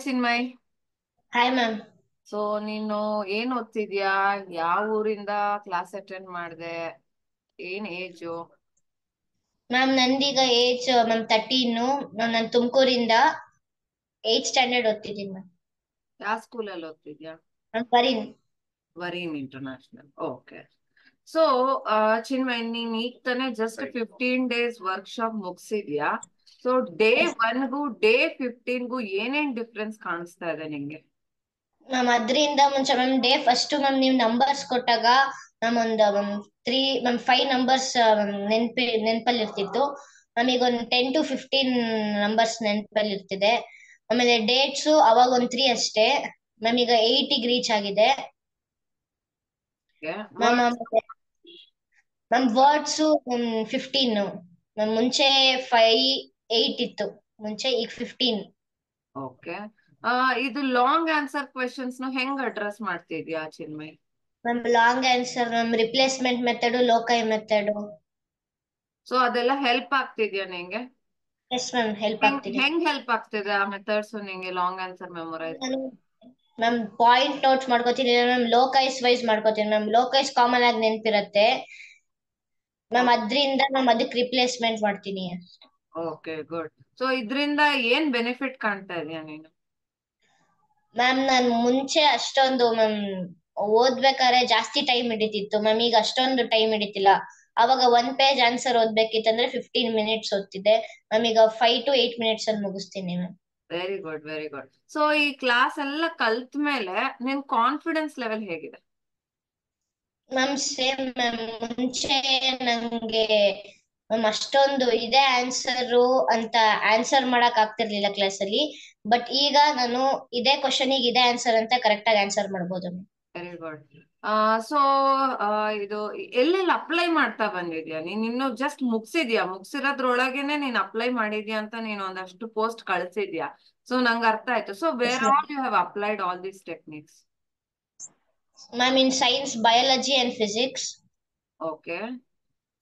Chinmay. Hi ma'am. So ನೀನು ಏನ್ ಓದ್ತಿದ್ಯಾ? ಯಾವ ಊರಿಂದ ಕ್ಲಾಸ್ ಅಟೆಂಡ್ ಮಾಡ್ದೆ? ಏನ್ ಏಜು? ಮ್ಯಾಮ್ ನಂದೀಗ ಏಜ್ ಮ್ಯಾಮ್ 13. ನಾನು ತುಮಕೂರಿಂದ 8th ಸ್ಟ್ಯಾಂಡರ್ಡ್ ಓದ್ತಿದ್ದೀನಿ ಮ್ಯಾಮ್. ಯಾವ ಸ್ಕೂಲಲ್ಲಿ ಓದ್ತಿದ್ಯಾ? ಮ್ಯಾಮ್ ವರಿನ್. ವರೀನ್ ಇಂಟರ್ನ್ಯಾಷನಲ್. ಓಕೆ. ಸೊ ಚಿನ್ಮಯ್, ನೀನ್ ಈಗ ತಾನೇ ಜಸ್ಟ್ 15 days ವರ್ಕ್ಶಾಪ್ ಮುಗಿಸಿದ್ಯಾ? ಸೊ ಡೇ 1ಗೂ ಡೇ 15ಗೂ ಏನೇನ್ ಡಿಫ್ರೆನ್ಸ್ ಕಾಣಿಸ್ತಾ ಇದೆ ನಿಂಗೆ? ಮ್ಯಾಮ್ ಅದರಿಂದ ಮುಂಚೆ ಮ್ಯಾಮ್ ಡೇ ಫಸ್ಟ್ ಮ್ಯಾಮ್ ನೀವು ನಂಬರ್ಸ್ ಕೊಟ್ಟಾಗ ಮ್ಯಾಮ್ ಒಂದು ಮ್ಯಾಮ್ 5 ನಂಬರ್ಸ್ ನೆನಪಲ್ಲಿ ಇರ್ತಿತ್ತು. ಮ್ಯಾಮ್ ಈಗ ಒಂದು 10 to 15 ನಂಬರ್ಸ್ ನೆನಪಲ್ಲಿ ಇರ್ತಿದೆ. ಆಮೇಲೆ ಡೇಟ್ಸು ಅವಾಗ ಒಂದು 3 ಅಷ್ಟೇ. ಮ್ಯಾಮ್ ಈಗ 80 ರೀಚ್ ಆಗಿದೆ ಮ್ಯಾಮ್. Ma'am words 15. ಮ್ಯಾಮ್ ಮುಂಚೆ 8 ಇತ್ತು ಮುಂಚೆ, ಈಗ 15. ಓಕೆ. ಇದು ಲಾಂಗ್ ಆನ್ಸರ್ ಕ್ವೆಶನ್ಸ್ ನ ಹೆಂಗ್ ಅಡ್ರೆಸ್ ಮಾಡ್ತಿದ್ಯಾ Chinmay? Ma'am long answer ma'am replacement method, loci method. So ಅದೆಲ್ಲ ಹೆಲ್ಪ್ ಆಗ್ತಿದ್ಯಾ ನಿಂಗೆ? ಎಸ್ ಮ್ಯಾಮ್, ಹೆಲ್ಪ್ ಆಗ್ತಿದೆ. ಹೆಂಗ್ ಹೆಲ್ಪ್ ಆಗ್ತಿದೆ ಆ ಮೆಥಡ್ಸ್ ನಿಂಗೆ long answer memorise? Ma'am point notes ಮಾಡ್ಕೋತೀನಿ ಮ್ಯಾಮ್, ಲೋಕೈಸ್ ವೈಸ್ ಮಾಡ್ಕೋತೀನಿ ಮ್ಯಾಮ್. ಲೋಕೈಸ್ ಕಾಮನ್ ಆಗಿ ನೆನಪಿರತ್ತೆ ಮ್ಯಾಮ್, ಅದ್ರಿಂದ ಮ್ಯಾಮ್ ಅದಕ್ಕೆ ರಿಪ್ಲೇಸ್ಮೆಂಟ್ ಮಾಡ್ತೀನಿ. Okay, good. ಸೊ ಇದ್ರಿಂದ ಏನ್ ಬೆನಿಫಿಟ್ ಕಾಣ್ತಾ ಇದೀಯ ನೀನು? ಮ್ಯಾಮ್ ನಾನು ಮುಂಚೆ ಅಷ್ಟೊಂದು ಮ್ಯಾಮ್ ಓದ್ಬೇಕಾದ್ರೆ ಜಾಸ್ತಿ ಟೈಮ್ ಹಿಡಿತಿತ್ತು ಮ್ಯಾಮ್, ಈಗ ಅಷ್ಟೊಂದು ಟೈಮ್ ಹಿಡಿತಿಲ್ಲ. ಅವಾಗ 1 page ಆನ್ಸರ್ ಓದ್ಬೇಕಿತ್ತಂದ್ರೆ 15 minutes ಓದ್ತಿದ್ದೆ ಮ್ಯಾಮ್, ಈಗ 5 to 8 minutes ಅಲ್ಲಿ ಮುಗಿಸ್ತೀನಿ ma'am. Very good, very good. So ಈ ಕ್ಲಾಸ್ ಎಲ್ಲ ಕಲ್ತ್ ಮೇಲೆ ನಿನ್ ಕಾನ್ಫಿಡೆನ್ಸ್ ಲೆವೆಲ್ ಹೇಗಿದೆ? ಮ್ಯಾಮ್ ಸೇಮ್ ಮ್ಯಾಮ್, ಮುಂಚೆ ನಂಗೆ ಮ್ಯಾಮ್ ಅಷ್ಟೊಂದು ಇದೇ ಆನ್ಸರು ಅಂತ ಆನ್ಸರ್ ಮಾಡಕ್ ಆಗ್ತಿರ್ಲಿಲ್ಲ ಕ್ಲಾಸಲ್ಲಿ. ಬಟ್ ಈಗ ನಾನು ಇದೇ ಕ್ವಶನಿಗೆ ಇದೇ ಆನ್ಸರ್ ಅಂತ ಕರೆಕ್ಟ್ ಆಗಿ ಆನ್ಸರ್ ಮಾಡ್ಬೋದು ಮ್ಯಾಮ್. Very good. ಸೊ ಇದು ಎಲ್ಲೆಲ್ಲಿ ಅಪ್ಲೈ ಮಾಡ್ತಾ ಬಂದಿದ್ಯಾ ನೀನ್? ಇನ್ನು ಜಸ್ಟ್ ಮುಗಿಸಿರೋದ್ರೊಳಗೇನೆ ನೀನ್ ಅಪ್ಲೈ ಮಾಡಿದ್ಯಾ ಅಂತ ನೀನ್ ಒಂದಷ್ಟು ಪೋಸ್ಟ್ ಕಳ್ಸಿದ್ಯಾ. ಸೊ ನಂಗೆ ಅರ್ಥ ಆಯ್ತು. So where all you have applied all these techniques? Ma'am in science, biology and physics. Okay.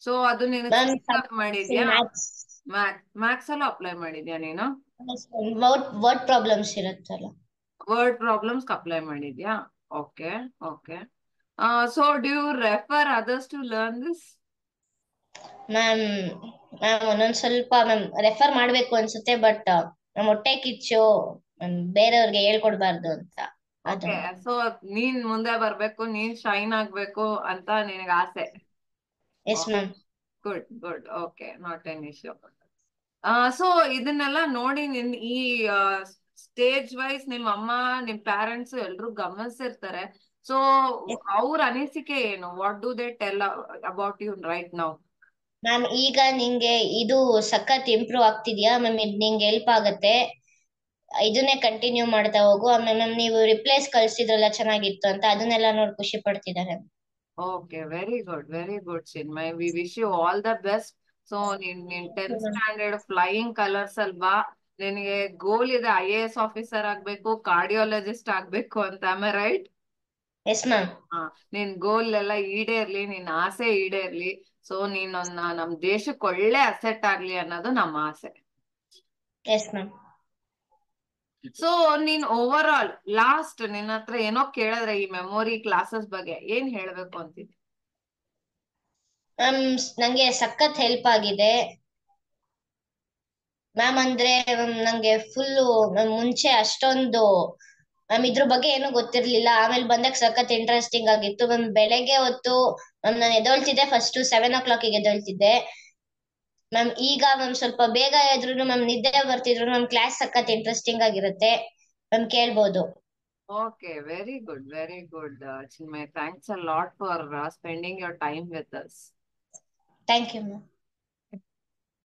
So ಅದು ನೀನು ಮ್ಯಾಮ್ ಮಾಡಿದ್ಯಾ? ಮ್ಯಾಥ್ಸ್. ಮ್ಯಾಥ್ಸ್ ಅಲ್ಲೂ ಅಪ್ಲೈ ಮಾಡಿದ್ಯಾ ನೀನು? ವರ್ಡ್ ಪ್ರಾಬ್ಲಮ್ಸ್ ಇರುತ್ತಲ್ಲ. ವರ್ಡ್ ಪ್ರಾಬ್ಲಮ್ಸ್ ಅಪ್ಲೈ ಮಾಡಿದ್ಯಾ? Okay, okay. So do you refer others to learn this? Ma'am ಒಂದೊಂದ್ ಸ್ವಲ್ಪ ಮ್ಯಾಮ್ ರೆಫರ್ ಮಾಡ್ಬೇಕು ಅನ್ಸುತ್ತೆ, ಬಟ್ ನಮ್ ಹೊಟ್ಟೆ ಕಿಚ್ಚು ಬೇರೆಯವ್ರಿಗೆ ಹೇಳ್ಕೊಡ್ಬಾರ್ದು ಅಂತ. ಅದು ಓಕೆ. ಸೊ ನೀನ್ ಮುಂದೆ ಬರ್ಬೇಕು, ನೀನ್ ಶೈನ್ ಆಗ್ಬೇಕು ಅಂತ ನಿನಗೆ ಆಸೆ? Yes ma'am. Good, good. Okay, not an issue. So ಇದನ್ನೆಲ್ಲ ನೋಡಿ ನಿನ್ ಈ ಸ್ಟೇಜ್ ವೈಸ್ ನಿಮ್ ಅಮ್ಮ, ನಿಮ್ ಪ್ಯಾರೆಂಟ್ಸ್ ಎಲ್ರು ಗಮನಿಸಿರ್ತಾರೆ. ಸೊ ಅವ್ರ ಅನಿಸಿಕೆ ಏನು? What do they tell about you right now? Ma'am ಈಗ ನಿಂಗೆ ಇದು ಸಖತ್ ಇಂಪ್ರೂವ್ ಆಗ್ತಿದ್ಯಾ ಮ್ಯಾಮ್, ಇದು ನಿಂಗೆ ಹೆಲ್ಪ್ ಆಗತ್ತೆ. ಇದನ್ನೇ ಕಂಟಿನ್ಯೂ ಮಾಡ್ತಾ ಹೋಗು. ಆಮೇಲೆ ಮ್ಯಾಮ್ ನೀವು ರಿಪ್ಲೇಸ್ ಕಳ್ಸಿದ್ರಲ್ಲ ಚೆನ್ನಾಗಿತ್ತು ಅಂತ, ಅದನ್ನೆಲ್ಲ ನೋಡಿ ಖುಷಿ ಪಡ್ತಿದ್ದಾರೆ. Okay, very good, very good Chinmay. We wish you all the best. So ನೀನ್ 10th ಸ್ಟ್ಯಾಂಡರ್ಡ್ ಫ್ಲೈಯಿಂಗ್ ಕಲರ್ಸ್ ಅಲ್ವಾ? ನಿನಗೆ ಗೋಲ್ ಇದೆ IAS ಆಫೀಸರ್ ಆಗ್ಬೇಕು, ಕಾರ್ಡಿಯಾಲಜಿಸ್ಟ್ ಆಗ್ಬೇಕು ಅಂತ, ಆಮೇಲೆ ರೈಟ್? Yes ma'am. ನಿನ್ ಗೋಲ್ ಎಲ್ಲ ಈಡೇರ್ಲಿ, ನಿನ್ ಆಸೆ ಈಡೇರ್ಲಿ. ಸೊ ನೀನೊಂದ ನಮ್ ದೇಶಕ್ಕೆ ಒಳ್ಳೆ ಅಸೆಟ್ ಆಗ್ಲಿ ಅನ್ನೋದು ನಮ್ಮ ಆಸೆ. Yes ma'am. ಸೊ ನೀನ್ ಓವರ್ ಆಲ್ ಲಾಸ್ಟ್ ನಿನ್ನ ಹತ್ರ ಏನೋ ಕೇಳಿದ್ರೆ ಈ ಮೆಮೊರಿ ಕ್ಲಾಸಸ್ ಬಗ್ಗೆ ಏನ್ ಹೇಳ್ಬೇಕು ಅಂತಿದ್ದೆ? ಮ್ಯಾಮ್ ನಂಗೆ ಸಖತ್ ಹೆಲ್ಪ್ ಆಗಿದೆ ಮ್ಯಾಮ್. ಅಂದ್ರೆ ನಂಗೆ ಫುಲ್ಲು ಮುಂಚೆ ಅಷ್ಟೊಂದು ಮ್ಯಾಮ್ ಇದ್ರ ಬಗ್ಗೆ ಏನು ಗೊತ್ತಿರ್ಲಿಲ್ಲ. ಆಮೇಲೆ ಬಂದಾಗ ಸಖತ್ ಇಂಟ್ರೆಸ್ಟಿಂಗ್ ಆಗಿತ್ತು ಮ್ಯಾಮ್. ಬೆಳಗ್ಗೆ ಹೊತ್ತು ಮ್ಯಾಮ್ ನಾನು ಎದ್ದೊಳ್ತಿದ್ದೆ, ಫಸ್ಟ್ 7 o'clock ಎದ್ದೊಳ್ತಿದ್ದೆ ಮ್ಯಾಮ್. ಈಗ ಮ್ಯಾಮ್ ಸ್ವಲ್ಪ ಬೇಗ ಎದ್ರು ಮ್ಯಾಮ್ ನಿದ್ದೆ ಬರ್ತಿದ್ರು ಮ್ಯಾಮ್. ಕ್ಲಾಸ್ ಸಖತ್ ಇಂಟ್ರೆಸ್ಟಿಂಗ್ ಆಗಿರುತ್ತೆ ಮ್ಯಾಮ್, ಕೇಳ್ಬೋದು. Okay, very good, very good, Chinmay. Thanks a lot for spending your time with us. Thank you ma'am.